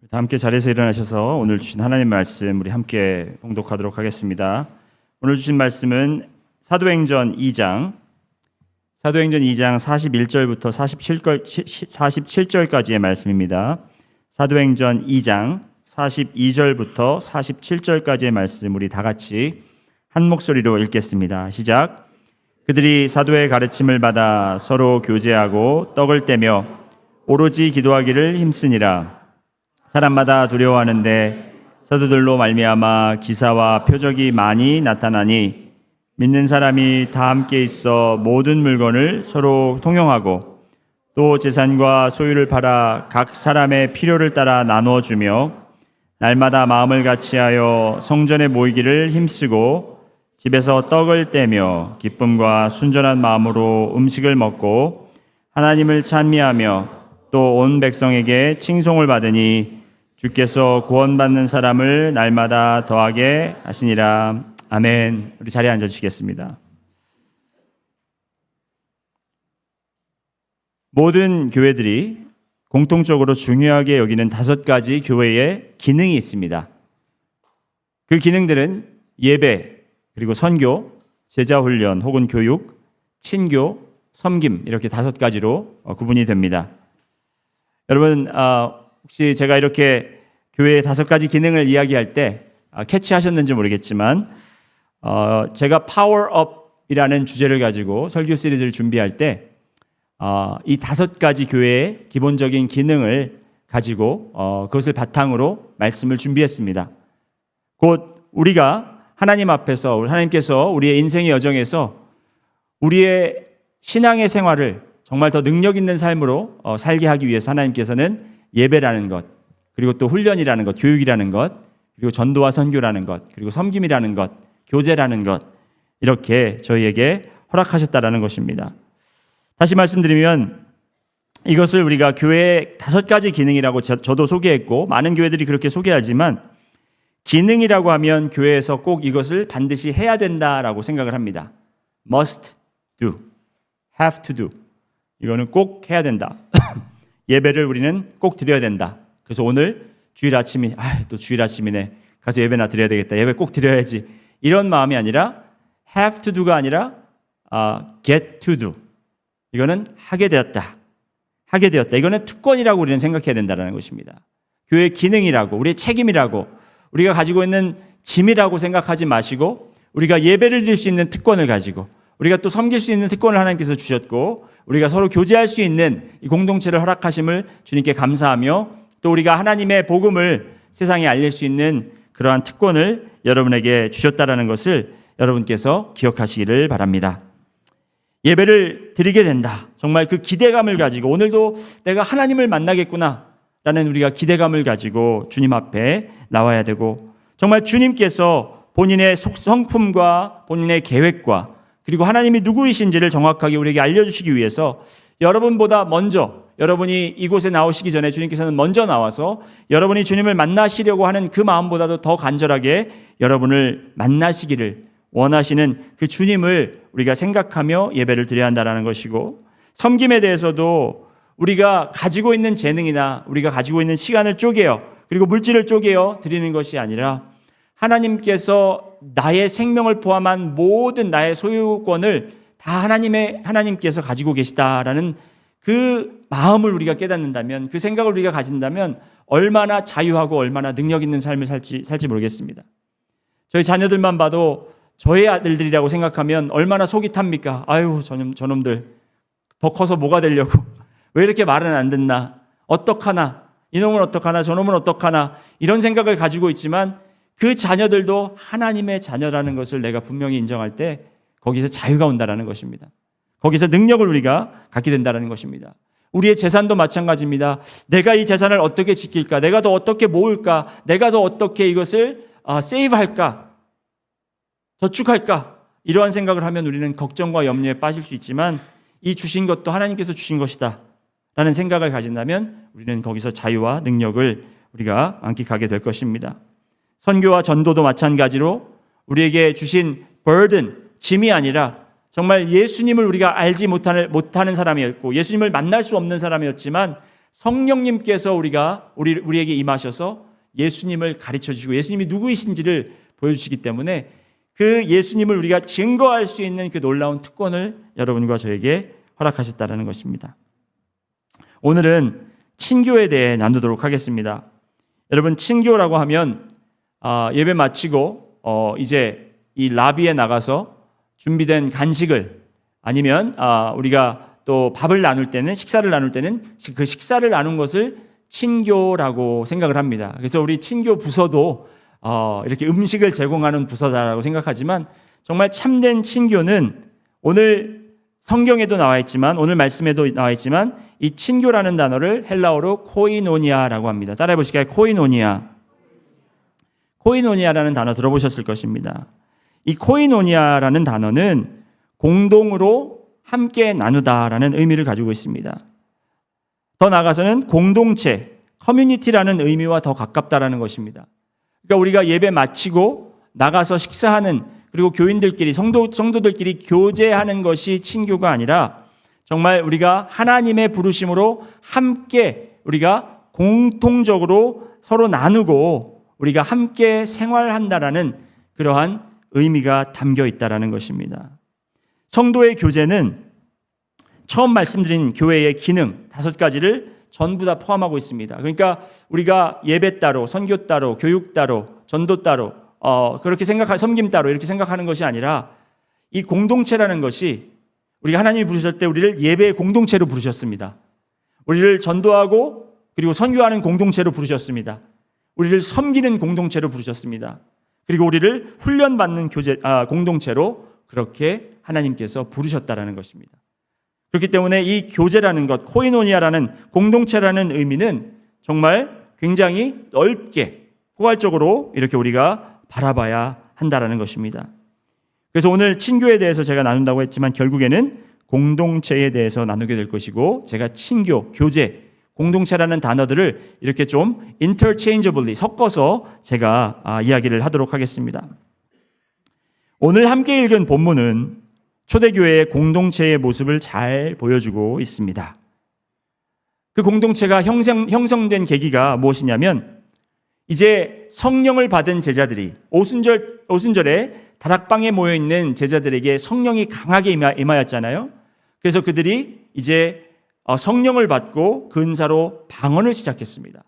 다 함께 자리에서 일어나셔서 오늘 주신 하나님 말씀 우리 함께 봉독하도록 하겠습니다. 오늘 주신 말씀은 사도행전 2장 41절부터 47절까지의 말씀입니다. 사도행전 2장 42절부터 47절까지의 말씀 우리 다 같이 한 목소리로 읽겠습니다. 시작. 그들이 사도의 가르침을 받아 서로 교제하고 떡을 떼며 오로지 기도하기를 힘쓰니라. 사람마다 두려워하는데 사도들로 말미암아 기사와 표적이 많이 나타나니 믿는 사람이 다 함께 있어 모든 물건을 서로 통용하고 또 재산과 소유를 팔아 각 사람의 필요를 따라 나누어 주며 날마다 마음을 같이하여 성전에 모이기를 힘쓰고 집에서 떡을 떼며 기쁨과 순전한 마음으로 음식을 먹고 하나님을 찬미하며 또 온 백성에게 칭송을 받으니 주께서 구원받는 사람을 날마다 더하게 하시니라. 아멘. 우리 자리에 앉아주시겠습니다. 모든 교회들이 공통적으로 중요하게 여기는 5가지 교회의 기능이 있습니다. 그 기능들은 예배, 그리고 선교, 제자훈련 혹은 교육, 친교, 섬김 이렇게 5가지로 구분이 됩니다. 여러분 혹시 제가 이렇게 교회의 5가지 기능을 이야기할 때 캐치하셨는지 모르겠지만 제가 파워업이라는 주제를 가지고 설교 시리즈를 준비할 때 이 5가지 교회의 기본적인 기능을 가지고 그것을 바탕으로 말씀을 준비했습니다. 곧 우리가 하나님 앞에서 하나님께서 우리의 인생의 여정에서 우리의 신앙의 생활을 정말 더 능력 있는 삶으로 살게 하기 위해서 하나님께서는 예배라는 것, 그리고 또 훈련이라는 것, 교육이라는 것, 그리고 전도와 선교라는 것, 그리고 섬김이라는 것, 교제라는 것 이렇게 저희에게 허락하셨다라는 것입니다. 다시 말씀드리면 이것을 우리가 교회의 5가지 기능이라고 저도 소개했고 많은 교회들이 그렇게 소개하지만 기능이라고 하면 교회에서 꼭 이것을 반드시 해야 된다라고 생각을 합니다. must do, have to do. 이거는 꼭 해야 된다. 예배를 우리는 꼭 드려야 된다. 그래서 오늘 주일 아침이 또 주일 아침이네. 가서 예배나 드려야 되겠다. 예배 꼭 드려야지. 이런 마음이 아니라 have to do가 아니라 get to do. 이거는 하게 되었다. 하게 되었다. 이거는 특권이라고 우리는 생각해야 된다는 것입니다. 교회의 기능이라고, 우리의 책임이라고, 우리가 가지고 있는 짐이라고 생각하지 마시고 우리가 예배를 드릴 수 있는 특권을 가지고 우리가 또 섬길 수 있는 특권을 하나님께서 주셨고 우리가 서로 교제할 수 있는 이 공동체를 허락하심을 주님께 감사하며 또 우리가 하나님의 복음을 세상에 알릴 수 있는 그러한 특권을 여러분에게 주셨다라는 것을 여러분께서 기억하시기를 바랍니다. 예배를 드리게 된다. 정말 그 기대감을 가지고 오늘도 내가 하나님을 만나겠구나 라는 우리가 기대감을 가지고 주님 앞에 나와야 되고 정말 주님께서 본인의 성품과 본인의 계획과 그리고 하나님이 누구이신지를 정확하게 우리에게 알려주시기 위해서 여러분보다 먼저 여러분이 이곳에 나오시기 전에 주님께서는 먼저 나와서 여러분이 주님을 만나시려고 하는 그 마음보다도 더 간절하게 여러분을 만나시기를 원하시는 그 주님을 우리가 생각하며 예배를 드려야 한다는 것이고 섬김에 대해서도 우리가 가지고 있는 재능이나 우리가 가지고 있는 시간을 쪼개어 그리고 물질을 쪼개어 드리는 것이 아니라 하나님께서 나의 생명을 포함한 모든 나의 소유권을 다 하나님께서 가지고 계시다라는 그 마음을 우리가 깨닫는다면 그 생각을 우리가 가진다면 얼마나 자유하고 얼마나 능력 있는 삶을 살지 모르겠습니다. 저희 자녀들만 봐도 저의 아들들이라고 생각하면 얼마나 속이 탑니까? 아유 저놈들 더 커서 뭐가 되려고 왜 이렇게 말은 안 듣나? 어떡하나? 이놈은 어떡하나? 저놈은 어떡하나? 이런 생각을 가지고 있지만 그 자녀들도 하나님의 자녀라는 것을 내가 분명히 인정할 때 거기서 자유가 온다는 것입니다. 거기서 능력을 우리가 갖게 된다는 것입니다. 우리의 재산도 마찬가지입니다. 내가 이 재산을 어떻게 지킬까? 내가 더 어떻게 모을까? 내가 더 어떻게 이것을 세이브할까? 저축할까? 이러한 생각을 하면 우리는 걱정과 염려에 빠질 수 있지만 이 주신 것도 하나님께서 주신 것이다 라는 생각을 가진다면 우리는 거기서 자유와 능력을 우리가 만끽하게 될 것입니다. 선교와 전도도 마찬가지로 우리에게 주신 burden, 짐이 아니라 정말 예수님을 우리가 알지 못하는 사람이었고 예수님을 만날 수 없는 사람이었지만 성령님께서 우리에게 임하셔서 예수님을 가르쳐 주시고 예수님이 누구이신지를 보여주시기 때문에 그 예수님을 우리가 증거할 수 있는 그 놀라운 특권을 여러분과 저에게 허락하셨다는 것입니다. 오늘은 친교에 대해 나누도록 하겠습니다. 여러분, 친교라고 하면 예배 마치고 이제 이 라비에 나가서 준비된 간식을 아니면 우리가 또 밥을 나눌 때는 식사를 나눌 때는 그 식사를 나눈 것을 친교라고 생각을 합니다. 그래서 우리 친교 부서도 이렇게 음식을 제공하는 부서다라고 생각하지만 정말 참된 친교는 오늘 성경에도 나와 있지만 오늘 말씀에도 나와 있지만 이 친교라는 단어를 헬라어로 코이노니아라고 합니다. 따라해 보실까요? 코이노니아. 코이노니아라는 단어 들어보셨을 것입니다. 이 코이노니아라는 단어는 공동으로 함께 나누다라는 의미를 가지고 있습니다. 더 나아가서는 공동체, 커뮤니티라는 의미와 더 가깝다라는 것입니다. 그러니까 우리가 예배 마치고 나가서 식사하는 그리고 교인들끼리 성도들끼리 교제하는 것이 친교가 아니라 정말 우리가 하나님의 부르심으로 함께 우리가 공통적으로 서로 나누고 우리가 함께 생활한다라는 그러한 의미가 담겨 있다라는 것입니다. 성도의 교제는 처음 말씀드린 교회의 기능 5가지를 전부 다 포함하고 있습니다. 그러니까 우리가 예배 따로, 선교 따로, 교육 따로, 전도 따로, 그렇게 섬김 따로 이렇게 생각하는 것이 아니라 이 공동체라는 것이 우리가 하나님이 부르셨을 때 우리를 예배의 공동체로 부르셨습니다. 우리를 전도하고 그리고 선교하는 공동체로 부르셨습니다. 우리를 섬기는 공동체로 부르셨습니다. 그리고 우리를 훈련받는 공동체로 그렇게 하나님께서 부르셨다라는 것입니다. 그렇기 때문에 이 교제라는 것, 코이노니아라는 공동체라는 의미는 정말 굉장히 넓게 포괄적으로 이렇게 우리가 바라봐야 한다라는 것입니다. 그래서 오늘 친교에 대해서 제가 나눈다고 했지만 결국에는 공동체에 대해서 나누게 될 것이고 제가 친교, 교제, 공동체라는 단어들을 이렇게 좀 interchangeably 섞어서 제가 이야기를 하도록 하겠습니다. 오늘 함께 읽은 본문은 초대교회의 공동체의 모습을 잘 보여주고 있습니다. 그 공동체가 형성된 계기가 무엇이냐면 이제 성령을 받은 제자들이 오순절에 다락방에 모여있는 제자들에게 성령이 강하게 임하였잖아요. 그래서 그들이 이제 성령을 받고 그 은사로 방언을 시작했습니다.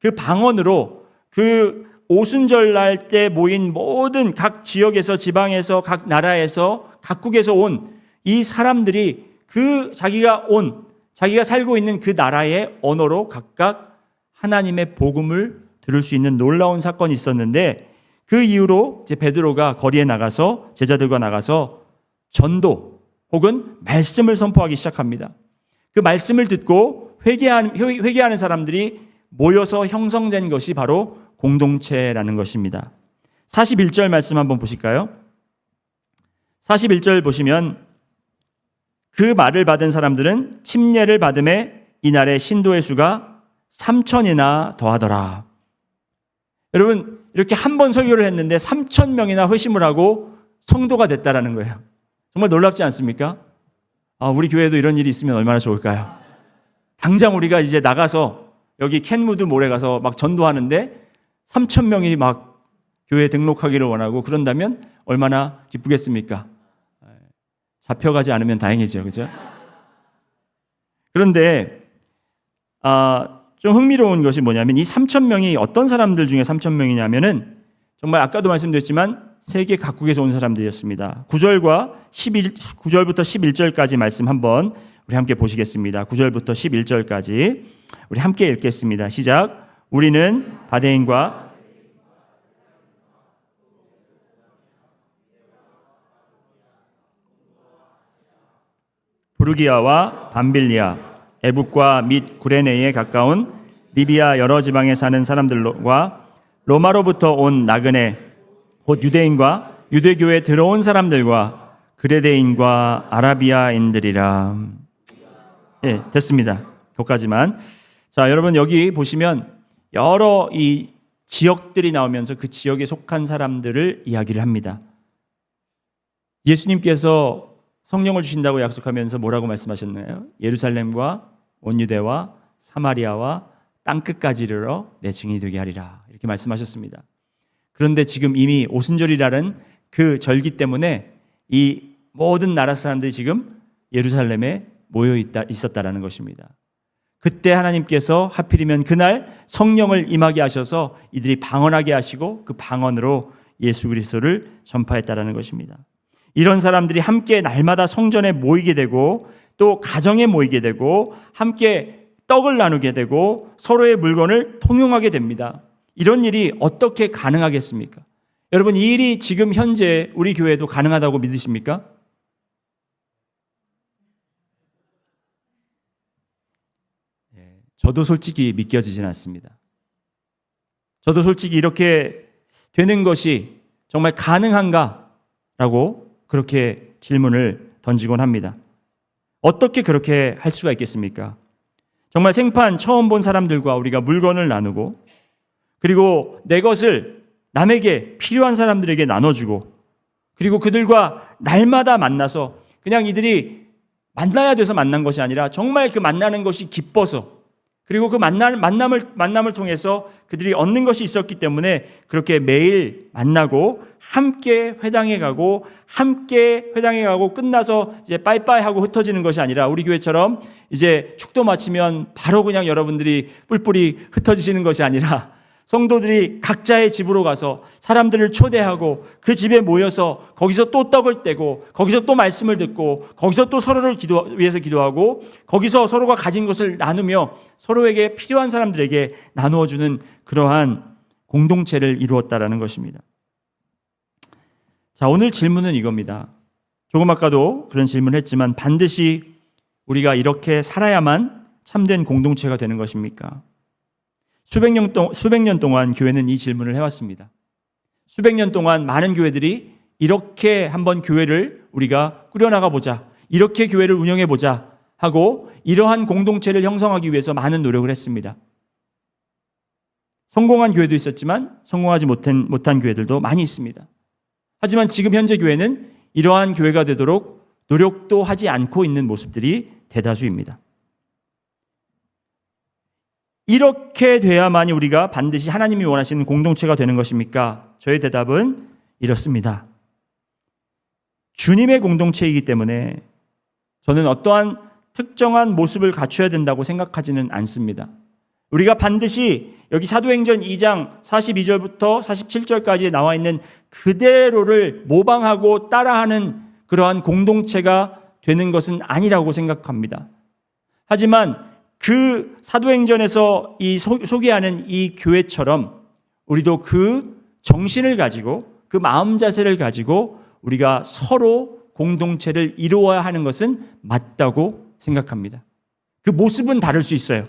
그 방언으로 그 오순절날 때 모인 모든 각 지역에서 지방에서 각 나라에서 각국에서 온 이 사람들이 자기가 살고 있는 그 나라의 언어로 각각 하나님의 복음을 들을 수 있는 놀라운 사건이 있었는데 그 이후로 이제 베드로가 거리에 나가서 제자들과 나가서 전도 혹은 말씀을 선포하기 시작합니다. 그 말씀을 듣고 회개하는 사람들이 모여서 형성된 것이 바로 공동체라는 것입니다. 41절 말씀 한번 보실까요? 41절 보시면 그 말을 받은 사람들은 침례를 받음에 이날의 신도의 수가 3,000이나 더하더라. 여러분 이렇게 한 번 설교를 했는데 3,000명이나 회심을 하고 성도가 됐다라는 거예요. 정말 놀랍지 않습니까? 우리 교회도 이런 일이 있으면 얼마나 좋을까요? 당장 우리가 이제 나가서 여기 켄무드 몰에 가서 막 전도하는데 3,000명이 막 교회에 등록하기를 원하고 그런다면 얼마나 기쁘겠습니까? 잡혀가지 않으면 다행이죠. 그죠? 그런데 좀 흥미로운 것이 뭐냐면 이 3,000명이 어떤 사람들 중에 3,000명이냐면은 정말 아까도 말씀드렸지만 세계 각국에서 온 사람들이었습니다. 9절부터 11절까지 말씀 한번 우리 함께 보시겠습니다. 9절부터 11절까지 우리 함께 읽겠습니다. 시작. 우리는 바데인과 부르기아와 밤빌리아, 에북과 및 구레네에 가까운 리비아 여러 지방에 사는 사람들과 로마로부터 온 나그네 곧 유대인과 유대교에 들어온 사람들과 그레데인과 아라비아인들이라. 예, 됐습니다. 거기까지만. 자, 여러분 여기 보시면 여러 이 지역들이 나오면서 그 지역에 속한 사람들을 이야기를 합니다. 예수님께서 성령을 주신다고 약속하면서 뭐라고 말씀하셨나요? 예루살렘과 온 유대와 사마리아와 땅끝까지 이르러 내 증인이 되게 하리라. 이렇게 말씀하셨습니다. 그런데 지금 이미 오순절이라는 그 절기 때문에 이 모든 나라 사람들이 지금 예루살렘에 모여 있었다라는 것입니다. 그때 하나님께서 하필이면 그날 성령을 임하게 하셔서 이들이 방언하게 하시고 그 방언으로 예수 그리스도를 전파했다라는 것입니다. 이런 사람들이 함께 날마다 성전에 모이게 되고 또 가정에 모이게 되고 함께 떡을 나누게 되고 서로의 물건을 통용하게 됩니다. 이런 일이 어떻게 가능하겠습니까? 여러분, 이 일이 지금 현재 우리 교회도 가능하다고 믿으십니까? 저도 솔직히 믿겨지진 않습니다. 저도 솔직히 이렇게 되는 것이 정말 가능한가라고 그렇게 질문을 던지곤 합니다. 어떻게 그렇게 할 수가 있겠습니까? 정말 생판 처음 본 사람들과 우리가 물건을 나누고 그리고 내 것을 남에게 필요한 사람들에게 나눠주고 그리고 그들과 날마다 만나서 그냥 이들이 만나야 돼서 만난 것이 아니라 정말 그 만나는 것이 기뻐서 그리고 그 만남을 통해서 그들이 얻는 것이 있었기 때문에 그렇게 매일 만나고 함께 회당에 가고 끝나서 이제 빠이빠이 하고 흩어지는 것이 아니라 우리 교회처럼 이제 축도 마치면 바로 그냥 여러분들이 뿔뿔이 흩어지시는 것이 아니라 성도들이 각자의 집으로 가서 사람들을 초대하고 그 집에 모여서 거기서 또 떡을 떼고 거기서 또 말씀을 듣고 거기서 또 서로를 위해서 기도하고 거기서 서로가 가진 것을 나누며 서로에게 필요한 사람들에게 나누어주는 그러한 공동체를 이루었다라는 것입니다. 자, 오늘 질문은 이겁니다. 조금 아까도 그런 질문을 했지만 반드시 우리가 이렇게 살아야만 참된 공동체가 되는 것입니까? 수백 년 동안 교회는 이 질문을 해왔습니다. 수백 년 동안 많은 교회들이 이렇게 한번 교회를 우리가 꾸려나가 보자, 이렇게 교회를 운영해 보자 하고 이러한 공동체를 형성하기 위해서 많은 노력을 했습니다. 성공한 교회도 있었지만 성공하지 못한 교회들도 많이 있습니다. 하지만 지금 현재 교회는 이러한 교회가 되도록 노력도 하지 않고 있는 모습들이 대다수입니다. 이렇게 돼야만이 우리가 반드시 하나님이 원하시는 공동체가 되는 것입니까? 저의 대답은 이렇습니다. 주님의 공동체이기 때문에 저는 어떠한 특정한 모습을 갖춰야 된다고 생각하지는 않습니다. 우리가 반드시 여기 사도행전 2장 42절부터 47절까지 나와 있는 그대로를 모방하고 따라하는 그러한 공동체가 되는 것은 아니라고 생각합니다. 하지만 그 사도행전에서 소개하는 이 교회처럼 우리도 그 정신을 가지고 그 마음 자세를 가지고 우리가 서로 공동체를 이루어야 하는 것은 맞다고 생각합니다. 그 모습은 다를 수 있어요.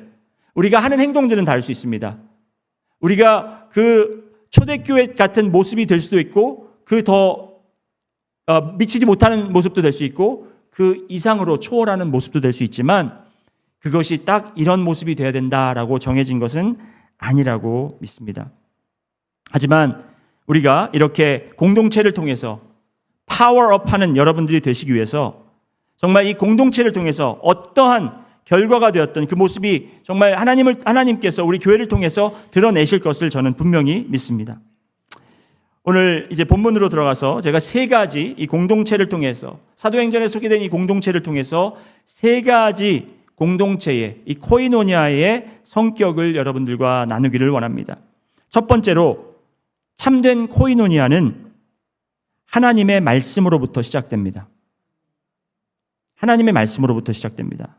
우리가 하는 행동들은 다를 수 있습니다. 우리가 그 초대교회 같은 모습이 될 수도 있고 그 더 미치지 못하는 모습도 될 수 있고 그 이상으로 초월하는 모습도 될 수 있지만 그것이 딱 이런 모습이 되어야 된다라고 정해진 것은 아니라고 믿습니다. 하지만 우리가 이렇게 공동체를 통해서 파워업하는 여러분들이 되시기 위해서 정말 이 공동체를 통해서 어떠한 결과가 되었던 그 모습이 정말 하나님께서 우리 교회를 통해서 드러내실 것을 저는 분명히 믿습니다. 오늘 이제 본문으로 들어가서 제가 세 가지 이 공동체를 통해서 사도행전에 소개된 이 공동체를 통해서 세 가지 공동체의 이 코이노니아의 성격을 여러분들과 나누기를 원합니다. 첫 번째로 참된 코이노니아는 하나님의 말씀으로부터 시작됩니다. 하나님의 말씀으로부터 시작됩니다.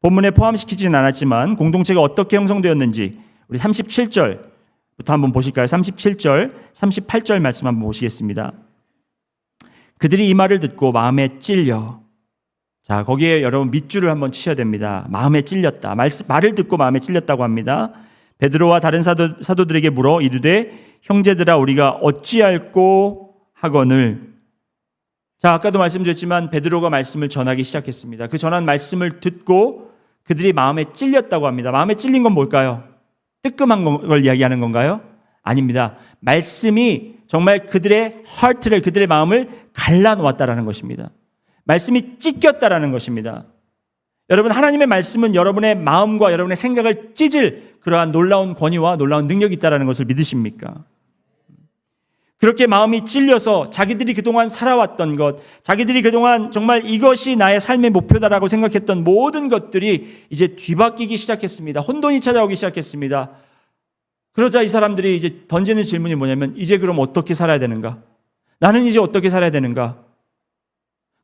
본문에 포함시키지는 않았지만 공동체가 어떻게 형성되었는지 우리 37절부터 한번 보실까요? 37절, 38절 말씀 한번 보시겠습니다. 그들이 이 말을 듣고 마음에 찔려. 자, 거기에 여러분 밑줄을 한번 치셔야 됩니다. 마음에 찔렸다. 말을 듣고 마음에 찔렸다고 합니다. 베드로와 다른 사도들에게 물어 이르되 형제들아 우리가 어찌할꼬 하거늘. 자, 아까도 말씀드렸지만 베드로가 말씀을 전하기 시작했습니다. 그 전한 말씀을 듣고 그들이 마음에 찔렸다고 합니다. 마음에 찔린 건 뭘까요? 뜨끔한 걸 이야기하는 건가요? 아닙니다. 말씀이 정말 그들의 하트를, 그들의 마음을 갈라놓았다라는 것입니다. 말씀이 찢겼다라는 것입니다. 여러분, 하나님의 말씀은 여러분의 마음과 여러분의 생각을 찢을 그러한 놀라운 권위와 놀라운 능력이 있다는 것을 믿으십니까? 그렇게 마음이 찔려서 자기들이 그동안 살아왔던 것, 자기들이 그동안 정말 이것이 나의 삶의 목표다라고 생각했던 모든 것들이 이제 뒤바뀌기 시작했습니다. 혼돈이 찾아오기 시작했습니다. 그러자 이 사람들이 이제 던지는 질문이 뭐냐면, 이제 그럼 어떻게 살아야 되는가? 나는 이제 어떻게 살아야 되는가?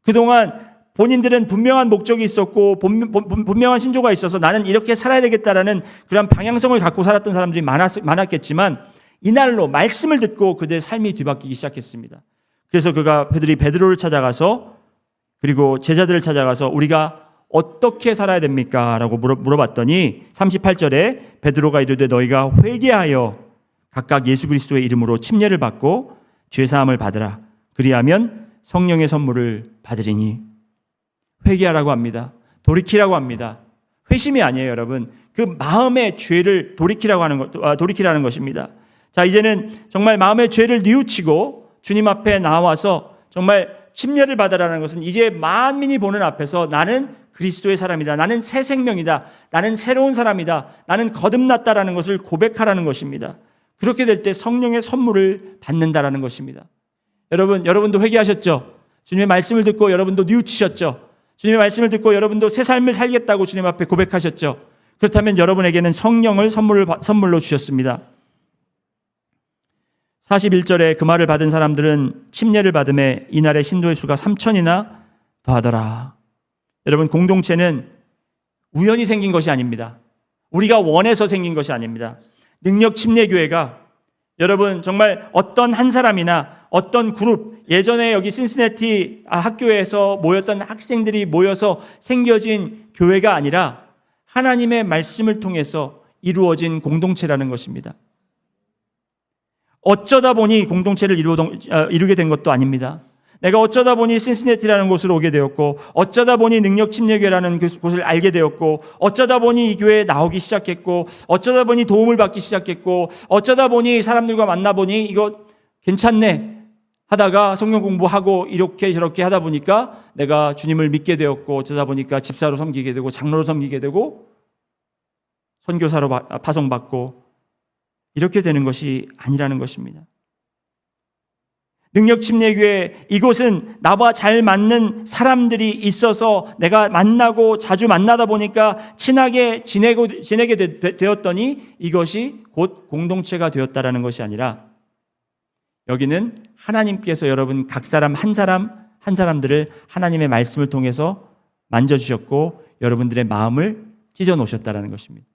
그동안 본인들은 분명한 목적이 있었고 분명한 신조가 있어서 나는 이렇게 살아야 되겠다라는 그런 방향성을 갖고 살았던 사람들이 많았겠지만, 이날로 말씀을 듣고 그들의 삶이 뒤바뀌기 시작했습니다. 그래서 그들이 베드로를 찾아가서, 그리고 제자들을 찾아가서 우리가 어떻게 살아야 됩니까? 라고 물어봤더니 38절에 베드로가 이르되 너희가 회개하여 각각 예수 그리스도의 이름으로 침례를 받고 죄사함을 받으라. 그리하면 성령의 선물을 받으리니. 회개하라고 합니다. 돌이키라고 합니다. 회심이 아니에요, 여러분. 그 마음의 죄를 돌이키라는 것입니다. 자, 이제는 정말 마음의 죄를 뉘우치고 주님 앞에 나와서 정말 침례를 받으라는 것은 이제 만민이 보는 앞에서 나는 그리스도의 사람이다. 나는 새 생명이다. 나는 새로운 사람이다. 나는 거듭났다라는 것을 고백하라는 것입니다. 그렇게 될 때 성령의 선물을 받는다라는 것입니다. 여러분도 회개하셨죠? 주님의 말씀을 듣고 여러분도 뉘우치셨죠? 주님의 말씀을 듣고 여러분도 새 삶을 살겠다고 주님 앞에 고백하셨죠? 그렇다면 여러분에게는 성령을 선물로 주셨습니다. 41절에 그 말을 받은 사람들은 침례를 받음에 이날의 신도의 수가 3,000이나 더하더라. 여러분, 공동체는 우연히 생긴 것이 아닙니다. 우리가 원해서 생긴 것이 아닙니다. 능력 침례교회가 여러분 정말 어떤 한 사람이나 어떤 그룹, 예전에 여기 신시내티 학교에서 모였던 학생들이 모여서 생겨진 교회가 아니라 하나님의 말씀을 통해서 이루어진 공동체라는 것입니다. 어쩌다 보니 공동체를 이루게 된 것도 아닙니다. 내가 어쩌다 보니 신시내티라는 곳으로 오게 되었고, 어쩌다 보니 능력 침례교회라는 곳을 알게 되었고, 어쩌다 보니 이 교회에 나오기 시작했고, 어쩌다 보니 도움을 받기 시작했고, 어쩌다 보니 사람들과 만나보니 이거 괜찮네 하다가 성경 공부하고 이렇게 저렇게 하다 보니까 내가 주님을 믿게 되었고, 어쩌다 보니까 집사로 섬기게 되고 장로로 섬기게 되고 선교사로 파송받고, 이렇게 되는 것이 아니라는 것입니다. 능력 침례교회, 이곳은 나와 잘 맞는 사람들이 있어서 내가 만나고 자주 만나다 보니까 친하게 지내게 되었더니 이것이 곧 공동체가 되었다라는 것이 아니라, 여기는 하나님께서 여러분 각 사람 한 사람들을 하나님의 말씀을 통해서 만져주셨고 여러분들의 마음을 찢어 놓으셨다라는 것입니다.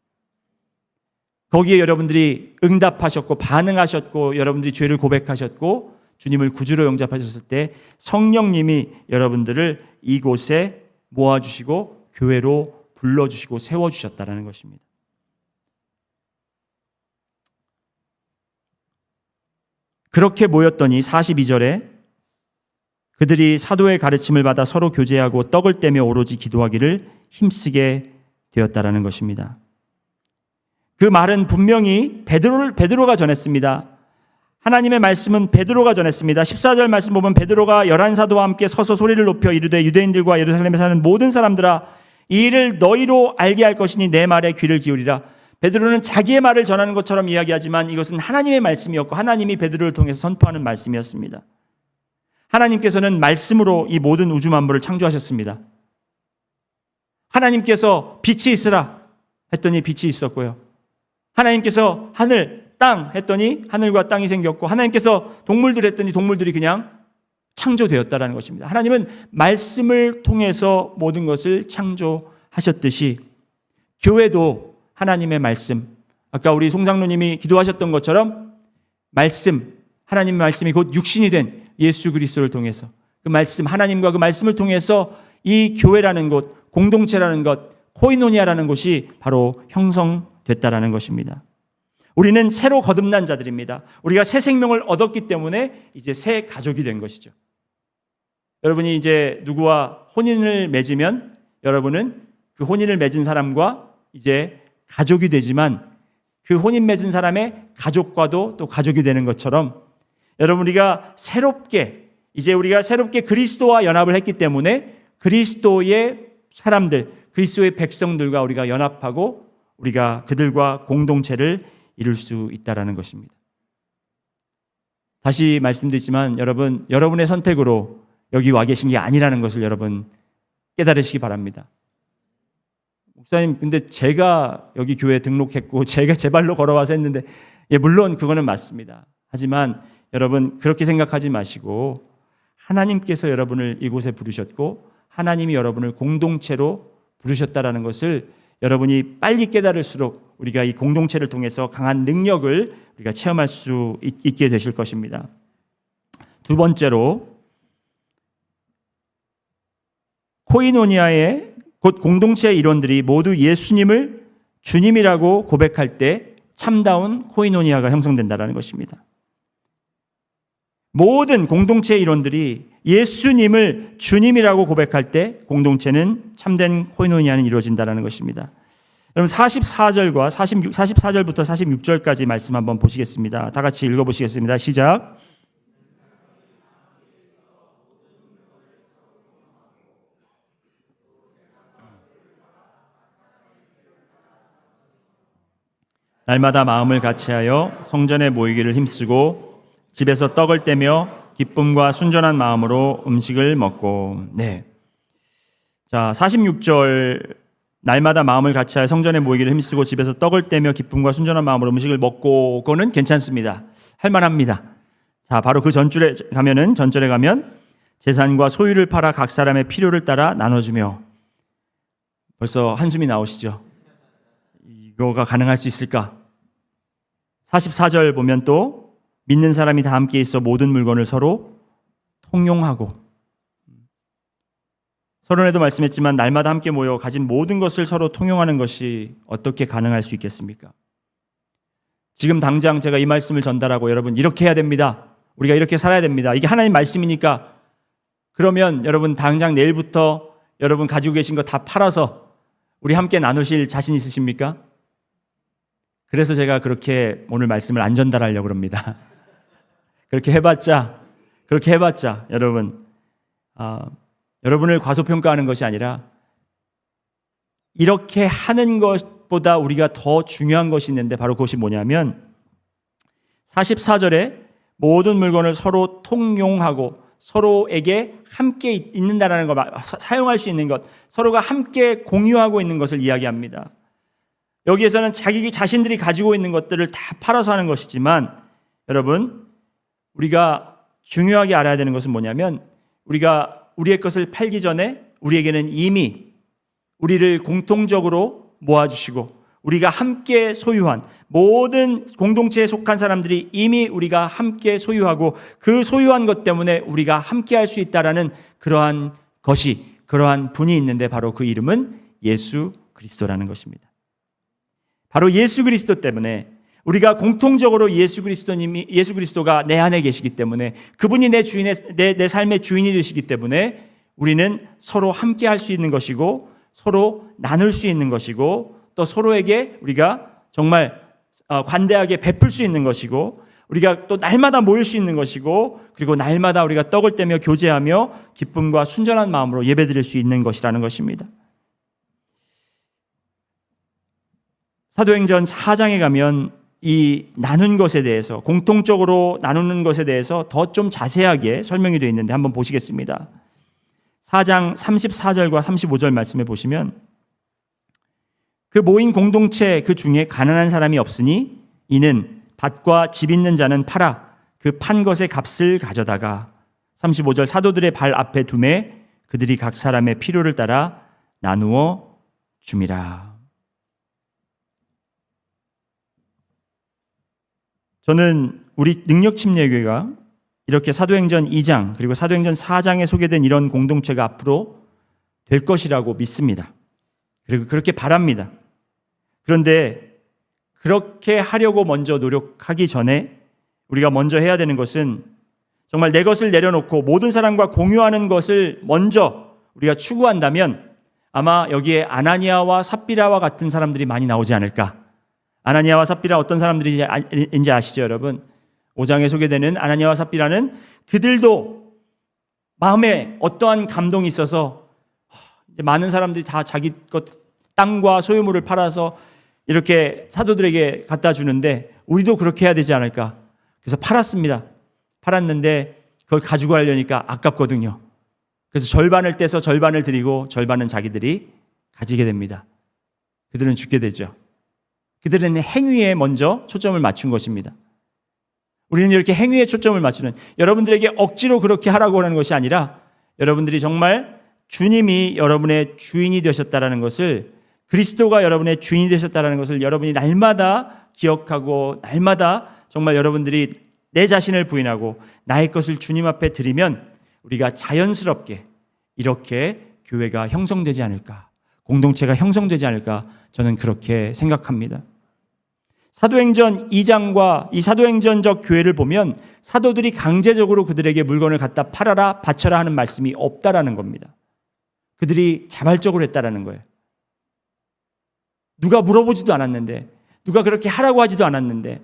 거기에 여러분들이 응답하셨고 반응하셨고 여러분들이 죄를 고백하셨고 주님을 구주로 영접하셨을 때 성령님이 여러분들을 이곳에 모아주시고 교회로 불러주시고 세워주셨다라는 것입니다. 그렇게 모였더니 42절에 그들이 사도의 가르침을 받아 서로 교제하고 떡을 떼며 오로지 기도하기를 힘쓰게 되었다라는 것입니다. 그 말은 분명히 베드로가 전했습니다. 하나님의 말씀은 베드로가 전했습니다. 14절 말씀 보면 베드로가 11사도와 함께 서서 소리를 높여 이르되 유대인들과 예루살렘에 사는 모든 사람들아, 이 일을 너희로 알게 할 것이니 내 말에 귀를 기울이라. 베드로는 자기의 말을 전하는 것처럼 이야기하지만 이것은 하나님의 말씀이었고 하나님이 베드로를 통해서 선포하는 말씀이었습니다. 하나님께서는 말씀으로 이 모든 우주 만물을 창조하셨습니다. 하나님께서 빛이 있으라 했더니 빛이 있었고요. 하나님께서 하늘, 땅 했더니 하늘과 땅이 생겼고, 하나님께서 동물들 했더니 동물들이 그냥 창조되었다라는 것입니다. 하나님은 말씀을 통해서 모든 것을 창조하셨듯이 교회도 하나님의 말씀, 아까 우리 송장로님이 기도하셨던 것처럼 말씀, 하나님의 말씀이 곧 육신이 된 예수 그리스도를 통해서 그 말씀, 하나님과 그 말씀을 통해서 이 교회라는 곳, 공동체라는 것, 코이노니아라는 곳이 바로 형성됐다라는 것입니다. 우리는 새로 거듭난 자들입니다. 우리가 새 생명을 얻었기 때문에 이제 새 가족이 된 것이죠. 여러분이 이제 누구와 혼인을 맺으면 여러분은 그 혼인을 맺은 사람과 이제 가족이 되지만 그 혼인 맺은 사람의 가족과도 또 가족이 되는 것처럼 여러분 우리가 새롭게 그리스도와 연합을 했기 때문에 그리스도의 사람들, 그리스도의 백성들과 우리가 연합하고 우리가 그들과 공동체를 이룰 수 있다라는 것입니다. 다시 말씀드리지만 여러분, 여러분의 선택으로 여기 와 계신 게 아니라는 것을 여러분 깨달으시기 바랍니다. 목사님, 근데 제가 여기 교회에 등록했고 제가 제 발로 걸어와서 했는데, 예, 물론 그거는 맞습니다. 하지만 여러분 그렇게 생각하지 마시고 하나님께서 여러분을 이곳에 부르셨고 하나님이 여러분을 공동체로 부르셨다라는 것을 여러분이 빨리 깨달을수록 우리가 이 공동체를 통해서 강한 능력을 우리가 체험할 수 있게 되실 것입니다. 두 번째로, 코이노니아의 곧 공동체의 일원들이 모두 예수님을 주님이라고 고백할 때 참다운 코이노니아가 형성된다는 것입니다. 모든 공동체의 일원들이 예수님을 주님이라고 고백할 때 공동체는 참된 코이노니아는 이루어진다는 것입니다. 여러분 44절과 44절부터 46절까지 말씀 한번 보시겠습니다. 다 같이 읽어보시겠습니다. 시작. 날마다 마음을 같이하여 성전에 모이기를 힘쓰고 집에서 떡을 떼며 기쁨과 순전한 마음으로 음식을 먹고. 네. 자, 46절, 날마다 마음을 같이하여 성전에 모이기를 힘쓰고 집에서 떡을 떼며 기쁨과 순전한 마음으로 음식을 먹고. 그거는 괜찮습니다. 할만합니다. 자, 바로 그 전절에 가면 재산과 소유를 팔아 각 사람의 필요를 따라 나눠주며. 벌써 한숨이 나오시죠? 이거가 가능할 수 있을까? 44절 보면 또 믿는 사람이 다 함께 있어 모든 물건을 서로 통용하고. 서론에도 말씀했지만 날마다 함께 모여 가진 모든 것을 서로 통용하는 것이 어떻게 가능할 수 있겠습니까? 지금 당장 제가 이 말씀을 전달하고 여러분 이렇게 해야 됩니다. 우리가 이렇게 살아야 됩니다. 이게 하나님 말씀이니까, 그러면 여러분 당장 내일부터 여러분 가지고 계신 거 다 팔아서 우리 함께 나누실 자신 있으십니까? 그래서 제가 그렇게 오늘 말씀을 안 전달하려고 합니다. 그렇게 해봤자 여러분, 여러분을 과소평가하는 것이 아니라 이렇게 하는 것보다 우리가 더 중요한 것이 있는데, 바로 그것이 뭐냐면 44절에 모든 물건을 서로 통용하고 서로에게 함께 있는다라는 것, 사용할 수 있는 것, 서로가 함께 공유하고 있는 것을 이야기합니다. 여기에서는 자기 자신들이 가지고 있는 것들을 다 팔아서 하는 것이지만, 여러분 우리가 중요하게 알아야 되는 것은 뭐냐면, 우리가 우리의 것을 팔기 전에 우리에게는 이미 우리를 공통적으로 모아주시고 우리가 함께 소유한 모든 공동체에 속한 사람들이 이미 우리가 함께 소유하고 그 소유한 것 때문에 우리가 함께 할 수 있다라는 그러한 분이 있는데, 바로 그 이름은 예수 그리스도라는 것입니다. 바로 예수 그리스도 때문에 우리가 공통적으로 예수 그리스도가 내 안에 계시기 때문에, 그분이 내 삶의 주인이 되시기 때문에 우리는 서로 함께 할 수 있는 것이고 서로 나눌 수 있는 것이고 또 서로에게 우리가 정말 관대하게 베풀 수 있는 것이고, 우리가 또 날마다 모일 수 있는 것이고, 그리고 날마다 우리가 떡을 떼며 교제하며 기쁨과 순전한 마음으로 예배드릴 수 있는 것이라는 것입니다. 사도행전 4장에 가면 이 나눈 것에 대해서, 공통적으로 나누는 것에 대해서 더 좀 자세하게 설명이 되어 있는데 한번 보시겠습니다. 4장 34절과 35절 말씀해 보시면, 그 모인 공동체 그 중에 가난한 사람이 없으니 이는 밭과 집 있는 자는 팔아 그 판 것의 값을 가져다가, 35절, 사도들의 발 앞에 두매 그들이 각 사람의 필요를 따라 나누어 줌이라. 저는 우리 능력침례교회가 이렇게 사도행전 2장 그리고 사도행전 4장에 소개된 이런 공동체가 앞으로 될 것이라고 믿습니다. 그리고 그렇게 바랍니다. 그런데 그렇게 하려고 먼저 노력하기 전에 우리가 먼저 해야 되는 것은, 정말 내 것을 내려놓고 모든 사람과 공유하는 것을 먼저 우리가 추구한다면 아마 여기에 아나니아와 삽비라와 같은 사람들이 많이 나오지 않을까. 아나니아와 삽비라 어떤 사람들인지 아시죠, 여러분? 5장에 소개되는 아나니아와 삽비라는 그들도 마음에 어떠한 감동이 있어서 많은 사람들이 다 자기 것 땅과 소유물을 팔아서 이렇게 사도들에게 갖다 주는데 우리도 그렇게 해야 되지 않을까? 그래서 팔았습니다. 팔았는데 그걸 가지고 가려니까 아깝거든요. 그래서 절반을 떼서 절반을 드리고 절반은 자기들이 가지게 됩니다. 그들은 죽게 되죠. 그들은 행위에 먼저 초점을 맞춘 것입니다. 우리는 이렇게 행위에 초점을 맞추는, 여러분들에게 억지로 그렇게 하라고 하는 것이 아니라 여러분들이 정말 주님이 여러분의 주인이 되셨다라는 것을, 그리스도가 여러분의 주인이 되셨다라는 것을 여러분이 날마다 기억하고 날마다 정말 여러분들이 내 자신을 부인하고 나의 것을 주님 앞에 드리면 우리가 자연스럽게 이렇게 교회가 형성되지 않을까, 공동체가 형성되지 않을까, 저는 그렇게 생각합니다. 사도행전 2장과 이 사도행전적 교회를 보면 사도들이 강제적으로 그들에게 물건을 갖다 팔아라, 바쳐라 하는 말씀이 없다라는 겁니다. 그들이 자발적으로 했다라는 거예요. 누가 물어보지도 않았는데, 누가 그렇게 하라고 하지도 않았는데,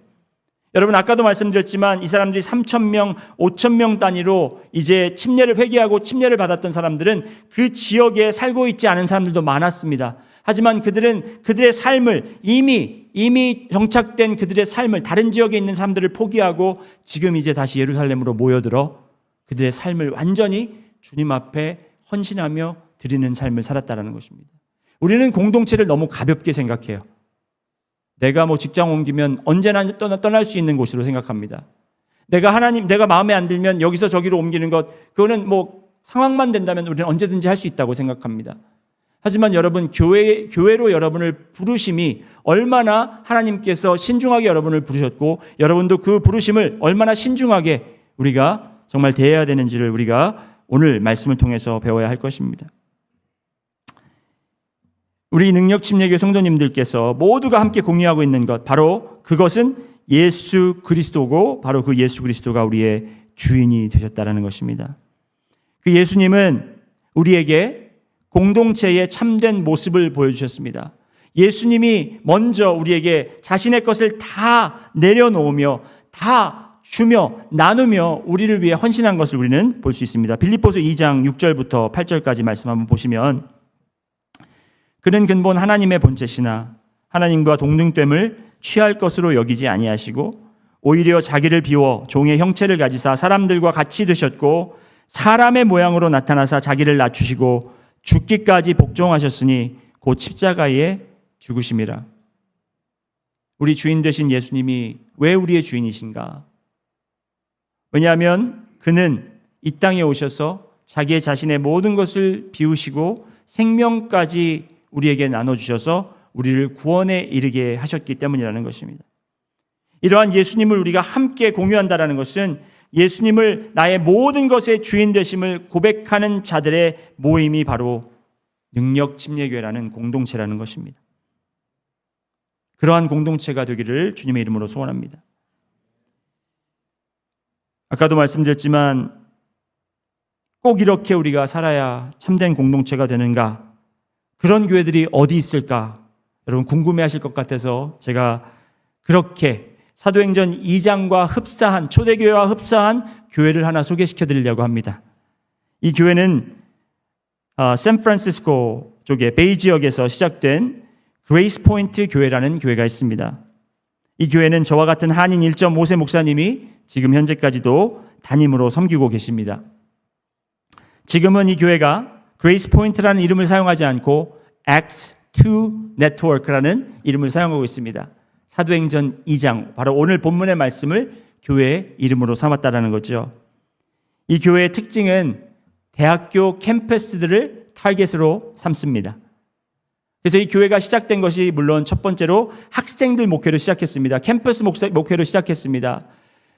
여러분 아까도 말씀드렸지만 이 사람들이 3,000명, 5,000명 단위로 이제 침례를 회개하고 침례를 받았던 사람들은 그 지역에 살고 있지 않은 사람들도 많았습니다. 하지만 그들은 그들의 삶을 이미 정착된 그들의 삶을, 다른 지역에 있는 사람들을 포기하고 지금 이제 다시 예루살렘으로 모여들어 그들의 삶을 완전히 주님 앞에 헌신하며 드리는 삶을 살았다는 것입니다. 우리는 공동체를 너무 가볍게 생각해요. 내가 직장 옮기면 언제나 떠날 수 있는 곳으로 생각합니다. 내가 마음에 안 들면 여기서 저기로 옮기는 것, 그거는 상황만 된다면 우리는 언제든지 할 수 있다고 생각합니다. 하지만 여러분, 교회로 여러분을 부르심이 얼마나 하나님께서 신중하게 여러분을 부르셨고 여러분도 그 부르심을 얼마나 신중하게 우리가 정말 대해야 되는지를 우리가 오늘 말씀을 통해서 배워야 할 것입니다. 우리 능력침례교회 성도님들께서 모두가 함께 공유하고 있는 것, 바로 그것은 예수 그리스도고 바로 그 예수 그리스도가 우리의 주인이 되셨다는 것입니다. 그 예수님은 우리에게 공동체의 참된 모습을 보여주셨습니다. 예수님이 먼저 우리에게 자신의 것을 다 내려놓으며 다 주며 나누며 우리를 위해 헌신한 것을 우리는 볼 수 있습니다. 빌립보서 2장 6절부터 8절까지 말씀 한번 보시면, 그는 근본 하나님의 본체시나 하나님과 동등됨을 취할 것으로 여기지 아니하시고 오히려 자기를 비워 종의 형체를 가지사 사람들과 같이 되셨고 사람의 모양으로 나타나사 자기를 낮추시고 죽기까지 복종하셨으니 곧 십자가에 죽으심이라. 우리 주인 되신 예수님이 왜 우리의 주인이신가? 왜냐하면 그는 이 땅에 오셔서 자기의 자신의 모든 것을 비우시고 생명까지 우리에게 나눠주셔서 우리를 구원에 이르게 하셨기 때문이라는 것입니다. 이러한 예수님을 우리가 함께 공유한다는 것은 예수님을 나의 모든 것의 주인 되심을 고백하는 자들의 모임이 바로 능력침례교회라는 공동체라는 것입니다. 그러한 공동체가 되기를 주님의 이름으로 소원합니다. 아까도 말씀드렸지만 꼭 이렇게 우리가 살아야 참된 공동체가 되는가? 그런 교회들이 어디 있을까? 여러분 궁금해하실 것 같아서 제가 그렇게 사도행전 2장과 흡사한, 초대교회와 흡사한 교회를 하나 소개시켜 드리려고 합니다. 이 교회는 샌프란시스코 쪽의 베이 지역에서 시작된 그레이스 포인트 교회라는 교회가 있습니다. 이 교회는 저와 같은 한인 1.5세 목사님이 지금 현재까지도 담임으로 섬기고 계십니다. 지금은 이 교회가 그레이스 포인트라는 이름을 사용하지 않고 Acts 2 Network라는 이름을 사용하고 있습니다. 사도행전 2장, 바로 오늘 본문의 말씀을 교회의 이름으로 삼았다는 거죠. 이 교회의 특징은 대학교 캠퍼스들을 타겟으로 삼습니다. 그래서 이 교회가 시작된 것이 물론 첫 번째로 학생들 목회로 시작했습니다. 캠퍼스 목회로 시작했습니다.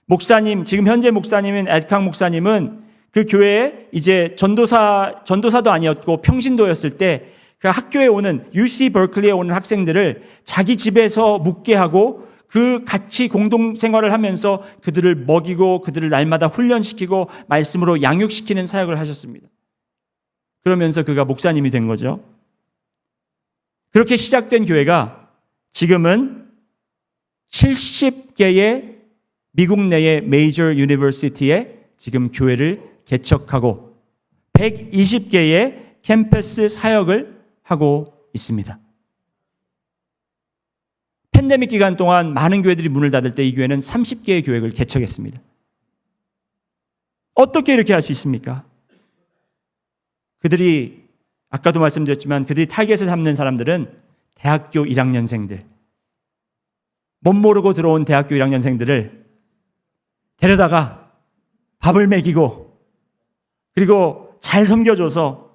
목사님, 지금 현재 목사님인 에드캉 목사님은 그 교회에 이제 전도사도 아니었고 평신도였을 때 그 학교에 오는 UC 버클리에 오는 학생들을 자기 집에서 묵게 하고 그 같이 공동 생활을 하면서 그들을 먹이고 그들을 날마다 훈련시키고 말씀으로 양육시키는 사역을 하셨습니다. 그러면서 그가 목사님이 된 거죠. 그렇게 시작된 교회가 지금은 70개의 미국 내의 메이저 유니버시티에 지금 교회를 개척하고 120개의 캠퍼스 사역을 하고 있습니다. 팬데믹 기간 동안 많은 교회들이 문을 닫을 때 이 교회는 30개의 교회를 개척했습니다. 어떻게 이렇게 할 수 있습니까? 그들이 아까도 말씀드렸지만 그들이 타겟을 삼는 사람들은 대학교 1학년생들, 못 모르고 들어온 대학교 1학년생들을 데려다가 밥을 먹이고 그리고 잘 섬겨줘서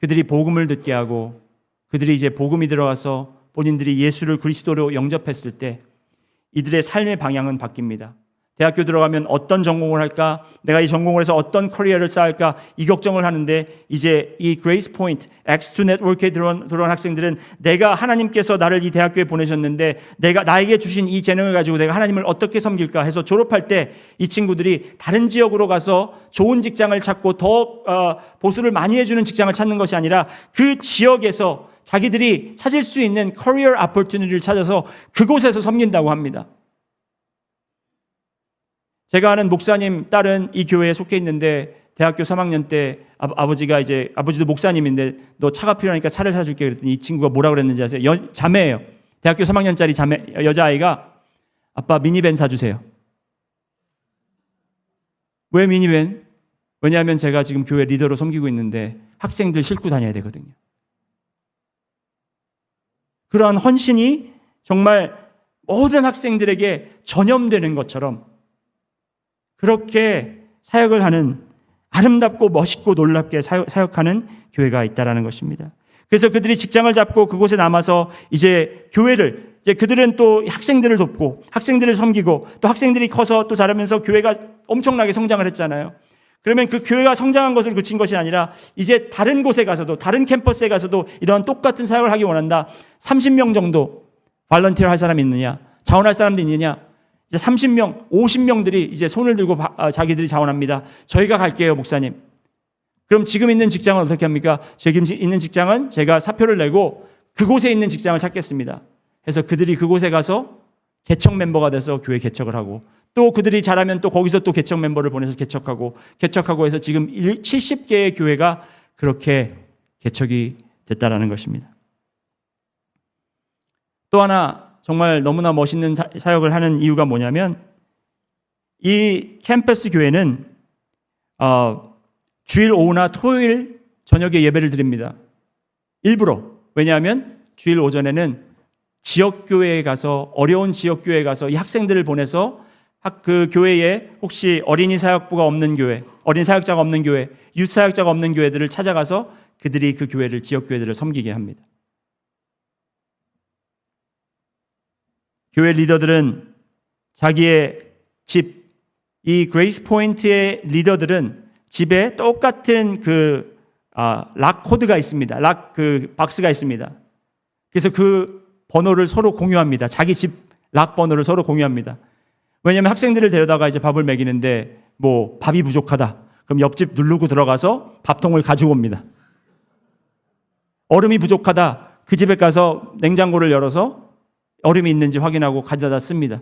그들이 복음을 듣게 하고 그들이 이제 복음이 들어가서 본인들이 예수를 그리스도로 영접했을 때 이들의 삶의 방향은 바뀝니다. 대학교 들어가면 어떤 전공을 할까? 내가 이 전공을 해서 어떤 커리어를 쌓을까? 이 걱정을 하는데 이제 이 그레이스 포인트, X2 네트워크에 들어온 학생들은 내가 하나님께서 나를 이 대학교에 보내셨는데 내가 나에게 주신 이 재능을 가지고 내가 하나님을 어떻게 섬길까 해서 졸업할 때 이 친구들이 다른 지역으로 가서 좋은 직장을 찾고 더 보수를 많이 해주는 직장을 찾는 것이 아니라 그 지역에서 자기들이 찾을 수 있는 커리어 오퍼튜니티를 찾아서 그곳에서 섬긴다고 합니다. 제가 아는 목사님 딸은 이 교회에 속해 있는데 대학교 3학년 때 아버지도 목사님인데 너 차가 필요하니까 차를 사줄게 그랬더니 이 친구가 뭐라 그랬는지 아세요? 자매예요. 대학교 3학년짜리 자매 여자아이가 아빠 미니밴 사주세요. 왜 미니밴? 왜냐하면 제가 지금 교회 리더로 섬기고 있는데 학생들 싣고 다녀야 되거든요. 그러한 헌신이 정말 모든 학생들에게 전염되는 것처럼 그렇게 사역을 하는 아름답고 멋있고 놀랍게 사역하는 교회가 있다라는 것입니다. 그래서 그들이 직장을 잡고 그곳에 남아서 이제 교회를 그들은 또 학생들을 돕고 학생들을 섬기고 또 학생들이 커서 또 자라면서 교회가 엄청나게 성장을 했잖아요. 그러면 그 교회가 성장한 것을 그친 것이 아니라 이제 다른 곳에 가서도 다른 캠퍼스에 가서도 이런 똑같은 사역을 하기 원한다. 30명 정도 발런티어 할 사람이 있느냐? 자원할 사람도 있느냐? 이제 30명, 50명들이 이제 손을 들고 자기들이 자원합니다. 저희가 갈게요, 목사님. 그럼 지금 있는 직장은 어떻게 합니까? 지금 있는 직장은 제가 사표를 내고 그곳에 있는 직장을 찾겠습니다. 그래서 그들이 그곳에 가서 개척 멤버가 돼서 교회 개척을 하고 또 그들이 잘하면 또 거기서 또 개척 멤버를 보내서 개척하고 해서 지금 70개의 교회가 그렇게 개척이 됐다라는 것입니다. 또 하나 정말 너무나 멋있는 사역을 하는 이유가 뭐냐면 이 캠퍼스 교회는 주일 오후나 토요일 저녁에 예배를 드립니다. 일부러. 왜냐하면 주일 오전에는 지역교회에 가서 어려운 지역교회에 가서 이 학생들을 보내서 그 교회에 혹시 어린이 사역부가 없는 교회, 어린 사역자가 없는 교회, 유th 사역자가 없는 교회들을 찾아가서 그들이 그 교회를 지역교회들을 섬기게 합니다. 교회 리더들은 자기의 집, 이 그레이스 포인트의 리더들은 집에 똑같은 락 코드가 있습니다. 락 박스가 있습니다. 그래서 그 번호를 서로 공유합니다. 자기 집 락 번호를 서로 공유합니다. 왜냐하면 학생들을 데려다가 이제 밥을 먹이는데 뭐 밥이 부족하다. 그럼 옆집 누르고 들어가서 밥통을 가지고 옵니다. 얼음이 부족하다. 그 집에 가서 냉장고를 열어서 얼음이 있는지 확인하고 가져다 씁니다.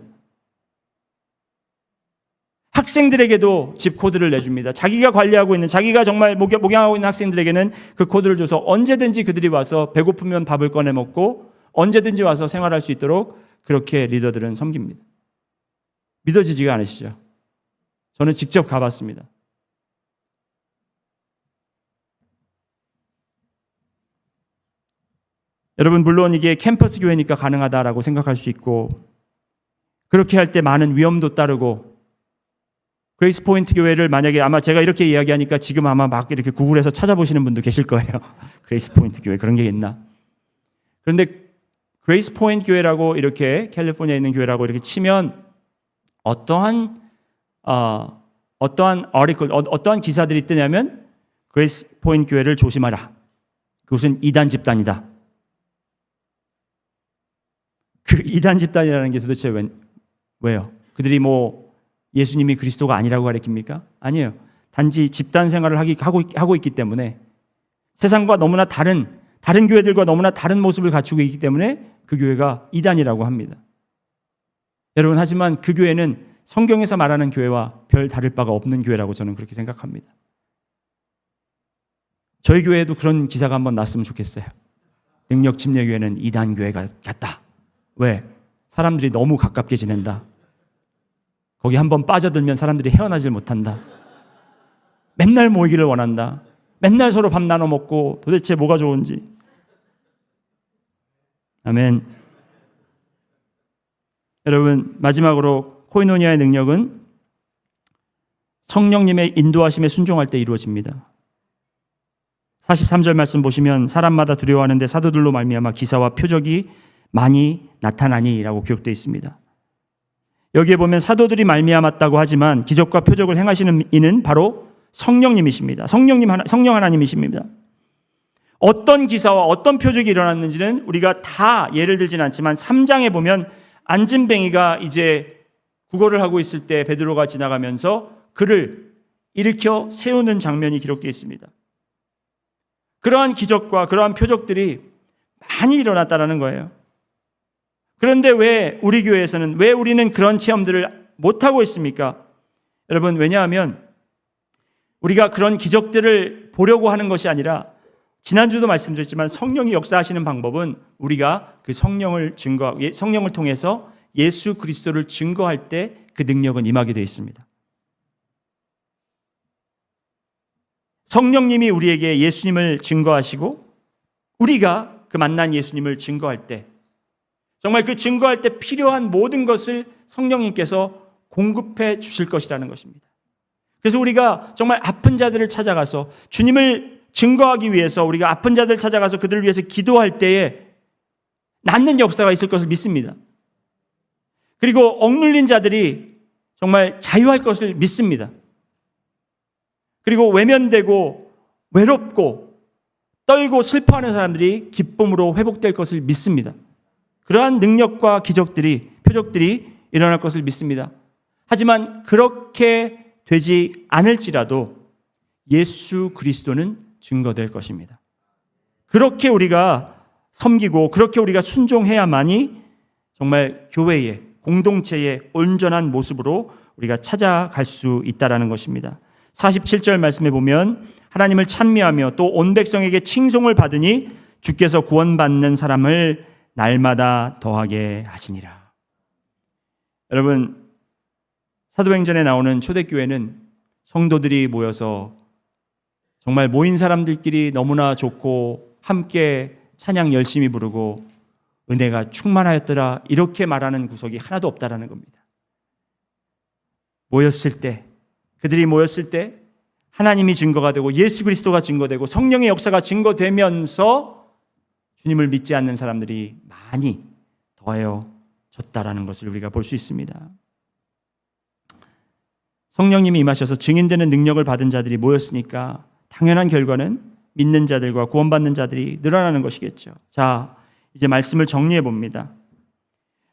학생들에게도 집 코드를 내줍니다. 자기가 관리하고 있는, 자기가 정말 목양하고 있는 학생들에게는 그 코드를 줘서 언제든지 그들이 와서 배고프면 밥을 꺼내 먹고 언제든지 와서 생활할 수 있도록 그렇게 리더들은 섬깁니다. 믿어지지가 않으시죠? 저는 직접 가봤습니다. 여러분, 물론 이게 캠퍼스 교회니까 가능하다라고 생각할 수 있고 그렇게 할 때 많은 위험도 따르고 그레이스 포인트 교회를 만약에 아마 제가 이렇게 이야기하니까 지금 아마 막 이렇게 구글에서 찾아보시는 분도 계실 거예요. 그레이스 포인트 교회 그런 게 있나? 그런데 그레이스 포인트 교회라고 이렇게 캘리포니아에 있는 교회라고 이렇게 치면 어떠한 아티클, 어떠한 기사들이 뜨냐면 그레이스 포인트 교회를 조심하라. 그것은 이단 집단이다. 그 이단 집단이라는 게 도대체 왜요? 그들이 뭐 예수님이 그리스도가 아니라고 가르칩니까? 아니에요. 단지 집단 생활을 하고 있기 때문에 세상과 너무나 다른 교회들과 너무나 다른 모습을 갖추고 있기 때문에 그 교회가 이단이라고 합니다. 여러분, 하지만 그 교회는 성경에서 말하는 교회와 별 다를 바가 없는 교회라고 저는 그렇게 생각합니다. 저희 교회에도 그런 기사가 한번 났으면 좋겠어요. 능력 침례 교회는 이단 교회가 같다. 왜? 사람들이 너무 가깝게 지낸다. 거기 한번 빠져들면 사람들이 헤어나질 못한다. 맨날 모이기를 원한다. 맨날 서로 밥 나눠 먹고 도대체 뭐가 좋은지. 아멘. 여러분, 마지막으로 코이노니아의 능력은 성령님의 인도하심에 순종할 때 이루어집니다. 43절 말씀 보시면 사람마다 두려워하는데 사도들로 말미암아 기사와 표적이 많이 나타나니라고 기록되어 있습니다. 여기에 보면 사도들이 말미암았다고 하지만 기적과 표적을 행하시는 이는 바로 성령님이십니다. 성령 하나님이십니다. 어떤 기사와 어떤 표적이 일어났는지는 우리가 다 예를 들지는 않지만 3장에 보면 안진뱅이가 이제 구걸을 하고 있을 때 베드로가 지나가면서 그를 일으켜 세우는 장면이 기록되어 있습니다. 그러한 기적과 그러한 표적들이 많이 일어났다는 거예요. 그런데 왜 우리 교회에서는, 왜 우리는 그런 체험들을 못하고 있습니까? 여러분, 왜냐하면 우리가 그런 기적들을 보려고 하는 것이 아니라, 지난주도 말씀드렸지만 성령이 역사하시는 방법은 우리가 그 성령을 통해서 예수 그리스도를 증거할 때 그 능력은 임하게 되어 있습니다. 성령님이 우리에게 예수님을 증거하시고 우리가 그 만난 예수님을 증거할 때, 정말 그 증거할 때 필요한 모든 것을 성령님께서 공급해 주실 것이라는 것입니다. 그래서 우리가 정말 아픈 자들을 찾아가서 주님을 증거하기 위해서 우리가 아픈 자들을 찾아가서 그들을 위해서 기도할 때에 낫는 역사가 있을 것을 믿습니다. 그리고 억눌린 자들이 정말 자유할 것을 믿습니다. 그리고 외면되고 외롭고 떨고 슬퍼하는 사람들이 기쁨으로 회복될 것을 믿습니다. 그러한 능력과 기적들이, 표적들이 일어날 것을 믿습니다. 하지만 그렇게 되지 않을지라도 예수 그리스도는 증거될 것입니다. 그렇게 우리가 섬기고 그렇게 우리가 순종해야만이 정말 교회의, 공동체의 온전한 모습으로 우리가 찾아갈 수 있다는 것입니다. 47절 말씀에 보면 하나님을 찬미하며 또 온 백성에게 칭송을 받으니 주께서 구원받는 사람을 날마다 더하게 하시니라. 여러분, 사도행전에 나오는 초대교회는 성도들이 모여서 정말 모인 사람들끼리 너무나 좋고 함께 찬양 열심히 부르고 은혜가 충만하였더라, 이렇게 말하는 구석이 하나도 없다라는 겁니다. 그들이 모였을 때 하나님이 증거가 되고 예수 그리스도가 증거되고 성령의 역사가 증거되면서 주님을 믿지 않는 사람들이 많이 더해졌다라는 것을 우리가 볼 수 있습니다. 성령님이 임하셔서 증인되는 능력을 받은 자들이 모였으니까 당연한 결과는 믿는 자들과 구원받는 자들이 늘어나는 것이겠죠. 자, 이제 말씀을 정리해 봅니다.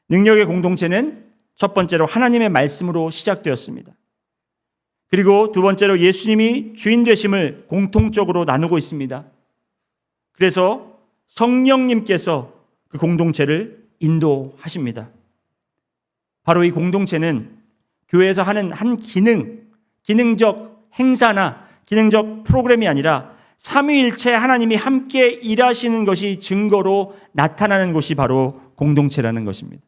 능력의 공동체는 첫 번째로 하나님의 말씀으로 시작되었습니다. 그리고 두 번째로 예수님이 주인 되심을 공통적으로 나누고 있습니다. 그래서 성령님께서 그 공동체를 인도하십니다. 바로 이 공동체는 교회에서 하는 한 기능적 행사나 기능적 프로그램이 아니라 삼위일체 하나님이 함께 일하시는 것이 증거로 나타나는 것이 바로 공동체라는 것입니다.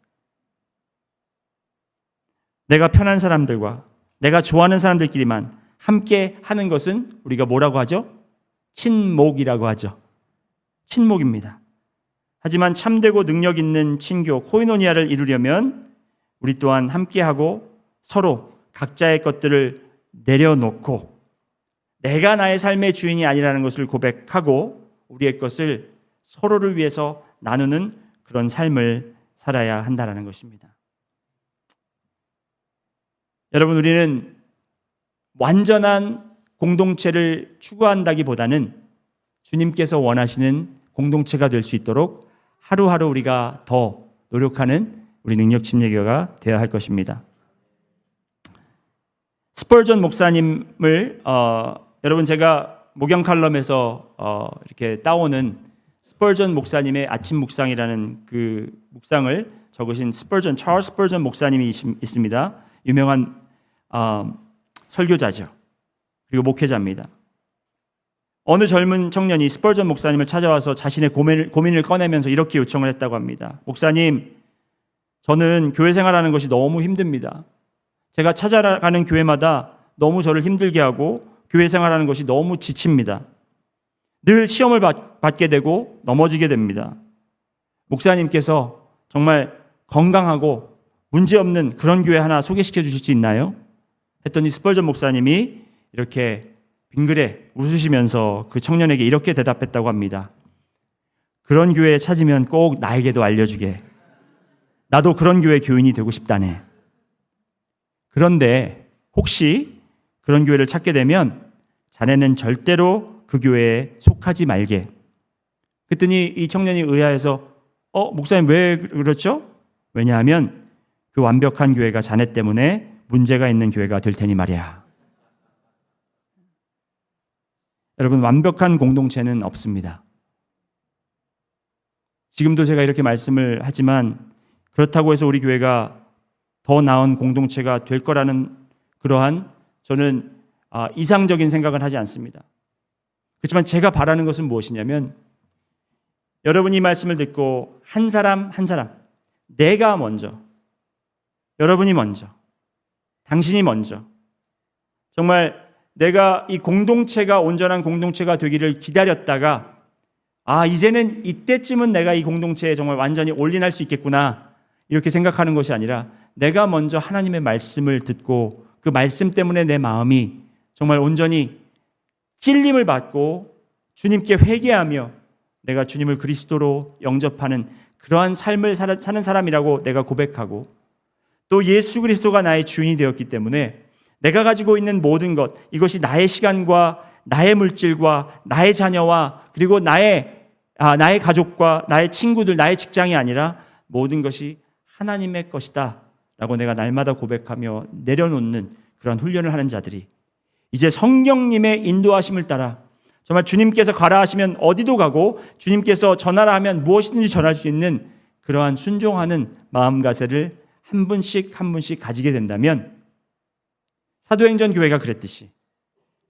내가 편한 사람들과 내가 좋아하는 사람들끼리만 함께 하는 것은 우리가 뭐라고 하죠? 친목이라고 하죠. 친목입니다. 하지만 참되고 능력 있는 친교, 코이노니아를 이루려면 우리 또한 함께하고 서로 각자의 것들을 내려놓고 내가 나의 삶의 주인이 아니라는 것을 고백하고 우리의 것을 서로를 위해서 나누는 그런 삶을 살아야 한다는 것입니다. 여러분, 우리는 완전한 공동체를 추구한다기보다는 주님께서 원하시는 공동체가 될 수 있도록 하루하루 우리가 더 노력하는 우리 능력 침례교회가 되어야 할 것입니다. 스펄전 목사님을 여러분, 제가 목양 칼럼에서 이렇게 따오는 스펄전 목사님의 아침 묵상이라는 그 묵상을 적으신 찰스 스펄전 목사님이 있습니다. 유명한 설교자죠. 그리고 목회자입니다. 어느 젊은 청년이 스펄전 목사님을 찾아와서 자신의 고민을 꺼내면서 이렇게 요청을 했다고 합니다. 목사님, 저는 교회 생활하는 것이 너무 힘듭니다. 제가 찾아가는 교회마다 너무 저를 힘들게 하고 교회 생활하는 것이 너무 지칩니다. 늘 시험을 받게 되고 넘어지게 됩니다. 목사님께서 정말 건강하고 문제없는 그런 교회 하나 소개시켜 주실 수 있나요? 했더니 스펄전 목사님이 이렇게 빙그레 웃으시면서 그 청년에게 이렇게 대답했다고 합니다. 그런 교회 찾으면 꼭 나에게도 알려주게. 나도 그런 교회 교인이 되고 싶다네. 그런데 혹시 그런 교회를 찾게 되면 자네는 절대로 그 교회에 속하지 말게. 그랬더니 이 청년이 의아해서 목사님 왜 그렇죠? 왜냐하면 그 완벽한 교회가 자네 때문에 문제가 있는 교회가 될 테니 말이야. 여러분, 완벽한 공동체는 없습니다. 지금도 제가 이렇게 말씀을 하지만 그렇다고 해서 우리 교회가 더 나은 공동체가 될 거라는 그러한 저는 이상적인 생각은 하지 않습니다. 그렇지만 제가 바라는 것은 무엇이냐면 여러분이 이 말씀을 듣고 한 사람 한 사람, 내가 먼저, 여러분이 먼저, 당신이 먼저, 정말 내가 이 공동체가 온전한 공동체가 되기를 기다렸다가 이제는 이때쯤은 내가 이 공동체에 정말 완전히 올인할 수 있겠구나 이렇게 생각하는 것이 아니라 내가 먼저 하나님의 말씀을 듣고 그 말씀 때문에 내 마음이 정말 온전히 찔림을 받고 주님께 회개하며 내가 주님을 그리스도로 영접하는 그러한 삶을 사는 사람이라고 내가 고백하고 또 예수 그리스도가 나의 주인이 되었기 때문에 내가 가지고 있는 모든 것, 이것이 나의 시간과 나의 물질과 나의 자녀와 그리고 나의 가족과 나의 친구들, 나의 직장이 아니라 모든 것이 하나님의 것이다 라고 내가 날마다 고백하며 내려놓는 그런 훈련을 하는 자들이 이제 성령님의 인도하심을 따라 정말 주님께서 가라 하시면 어디도 가고 주님께서 전하라 하면 무엇이든지 전할 수 있는 그러한 순종하는 마음가짐을 한 분씩 한 분씩 가지게 된다면 사도행전 교회가 그랬듯이,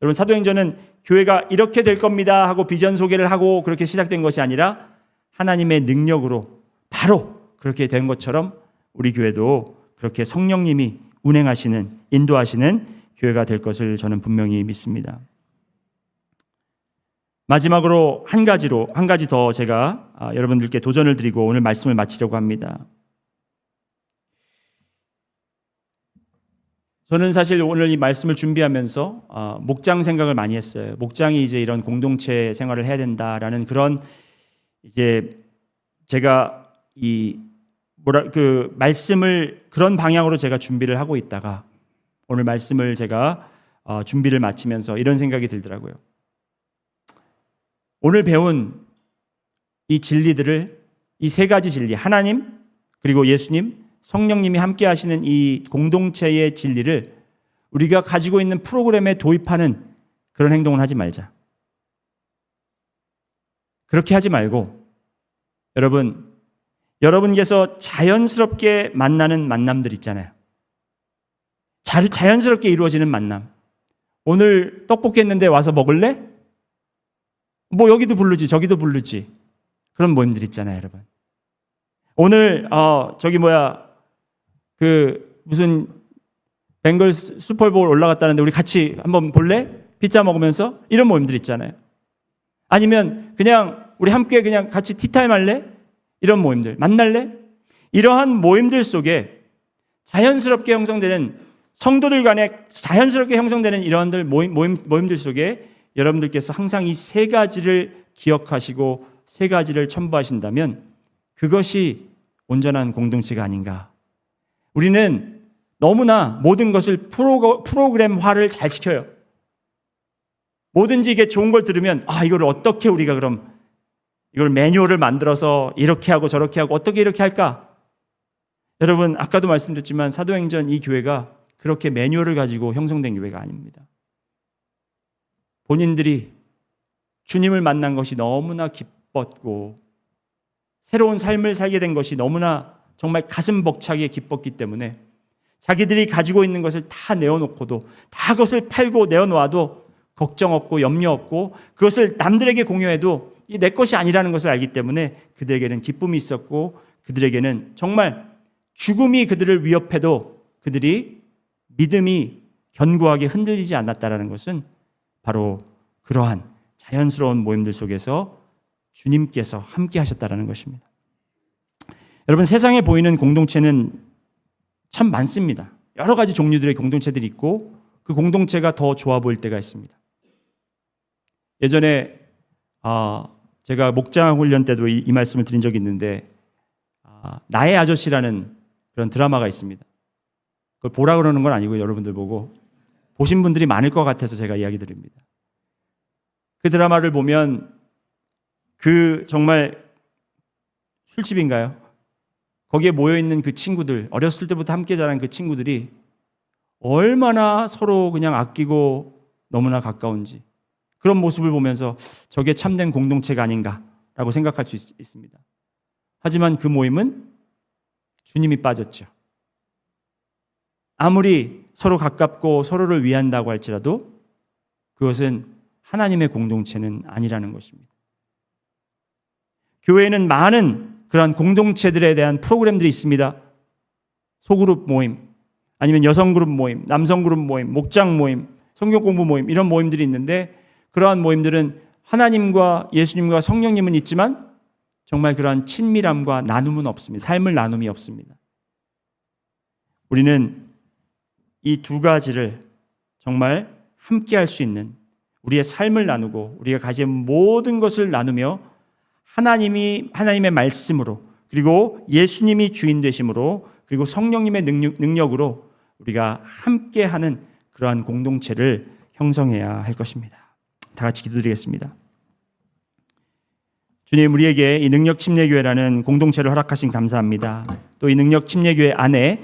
여러분, 사도행전은 교회가 이렇게 될 겁니다 하고 비전 소개를 하고 그렇게 시작된 것이 아니라 하나님의 능력으로 바로 그렇게 된 것처럼 우리 교회도 그렇게 성령님이 운행하시는, 인도하시는 교회가 될 것을 저는 분명히 믿습니다. 마지막으로 한 가지 더 제가 여러분들께 도전을 드리고 오늘 말씀을 마치려고 합니다. 저는 사실 오늘 이 말씀을 준비하면서 목장 생각을 많이 했어요. 목장이 이제 이런 공동체 생활을 해야 된다라는 그런 이제 제가 말씀을 그런 방향으로 제가 준비를 하고 있다가 오늘 말씀을 제가 준비를 마치면서 이런 생각이 들더라고요. 오늘 배운 이 진리들을, 이 세 가지 진리, 하나님 그리고 예수님, 성령님이 함께 하시는 이 공동체의 진리를 우리가 가지고 있는 프로그램에 도입하는 그런 행동을 하지 말자. 그렇게 하지 말고 여러분께서 자연스럽게 만나는 만남들 있잖아요. 자연스럽게 이루어지는 만남. 오늘 떡볶이 했는데 와서 먹을래? 뭐 여기도 부르지 저기도 부르지. 그런 모임들 있잖아요, 여러분. 오늘 무슨 벵글스 슈퍼볼 올라갔다는데 우리 같이 한번 볼래? 피자 먹으면서 이런 모임들 있잖아요. 아니면 그냥 우리 함께 그냥 같이 티타임 할래? 이런 모임들, 만날래? 이러한 모임들 속에 자연스럽게 형성되는 성도들 간에 자연스럽게 형성되는 이러한들 모임들 속에 여러분들께서 항상 이 세 가지를 기억하시고 세 가지를 첨부하신다면 그것이 온전한 공동체가 아닌가. 우리는 너무나 모든 것을 프로그램화를 잘 시켜요. 뭐든지 이게 좋은 걸 들으면 이걸 어떻게 우리가 그럼 이걸 매뉴얼을 만들어서 이렇게 하고 저렇게 하고 어떻게 이렇게 할까? 여러분, 아까도 말씀드렸지만 사도행전 이 교회가 그렇게 매뉴얼을 가지고 형성된 교회가 아닙니다. 본인들이 주님을 만난 것이 너무나 기뻤고 새로운 삶을 살게 된 것이 너무나 정말 가슴 벅차게 기뻤기 때문에 자기들이 가지고 있는 것을 다 내어놓고도 다 그것을 팔고 내어놓아도 걱정 없고 염려 없고 그것을 남들에게 공유해도 이 내 것이 아니라는 것을 알기 때문에 그들에게는 기쁨이 있었고 그들에게는 정말 죽음이 그들을 위협해도 그들이 믿음이 견고하게 흔들리지 않았다라는 것은 바로 그러한 자연스러운 모임들 속에서 주님께서 함께 하셨다라는 것입니다. 여러분, 세상에 보이는 공동체는 참 많습니다. 여러 가지 종류들의 공동체들이 있고 그 공동체가 더 좋아 보일 때가 있습니다. 예전에 제가 목장 훈련 때도 이 말씀을 드린 적이 있는데 나의 아저씨라는 그런 드라마가 있습니다. 그걸 보라 그러는 건 아니고 여러분들 보고 보신 분들이 많을 것 같아서 제가 이야기 드립니다. 그 드라마를 보면 그 정말 술집인가요? 거기에 모여있는 그 친구들, 어렸을 때부터 함께 자란 그 친구들이 얼마나 서로 그냥 아끼고 너무나 가까운지 그런 모습을 보면서 저게 참된 공동체가 아닌가라고 생각할 수 있습니다. 하지만 그 모임은 주님이 빠졌죠. 아무리 서로 가깝고 서로를 위한다고 할지라도 그것은 하나님의 공동체는 아니라는 것입니다. 교회에는 많은 그러한 공동체들에 대한 프로그램들이 있습니다. 소그룹 모임, 아니면 여성 그룹 모임, 남성 그룹 모임, 목장 모임, 성경 공부 모임, 이런 모임들이 있는데 그러한 모임들은 하나님과 예수님과 성령님은 있지만 정말 그러한 친밀함과 나눔은 없습니다. 삶을 나눔이 없습니다. 우리는 이 두 가지를 정말 함께 할 수 있는 우리의 삶을 나누고 우리가 가진 모든 것을 나누며 하나님의 말씀으로 그리고 예수님이 주인 되심으로 그리고 성령님의 능력으로 우리가 함께하는 그러한 공동체를 형성해야 할 것입니다. 다 같이 기도드리겠습니다. 주님, 우리에게 이 능력 침례교회라는 공동체를 허락하신 감사합니다. 또 이 능력 침례교회 안에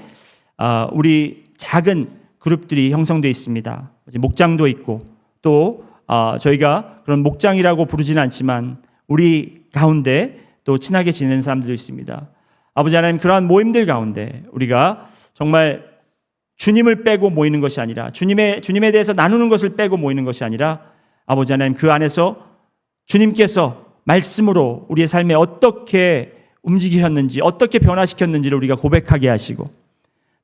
우리 작은 그룹들이 형성되어 있습니다. 목장도 있고 또 저희가 그런 목장이라고 부르지는 않지만 우리 가운데 또 친하게 지내는 사람들도 있습니다. 아버지 하나님, 그러한 모임들 가운데 우리가 정말 주님을 빼고 모이는 것이 아니라 주님에 대해서 나누는 것을 빼고 모이는 것이 아니라 아버지 하나님, 그 안에서 주님께서 말씀으로 우리의 삶에 어떻게 움직이셨는지 어떻게 변화시켰는지를 우리가 고백하게 하시고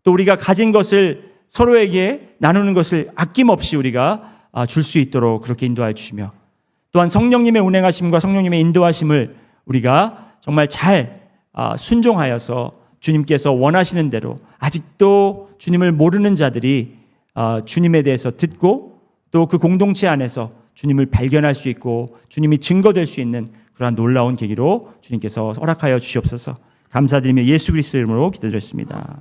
또 우리가 가진 것을 서로에게 나누는 것을 아낌없이 우리가 줄 수 있도록 그렇게 인도하여 주시며 또한 성령님의 운행하심과 성령님의 인도하심을 우리가 정말 잘 순종하여서 주님께서 원하시는 대로 아직도 주님을 모르는 자들이 주님에 대해서 듣고 또 그 공동체 안에서 주님을 발견할 수 있고 주님이 증거될 수 있는 그러한 놀라운 계기로 주님께서 허락하여 주시옵소서. 감사드리며 예수 그리스도의 이름으로 기도드렸습니다.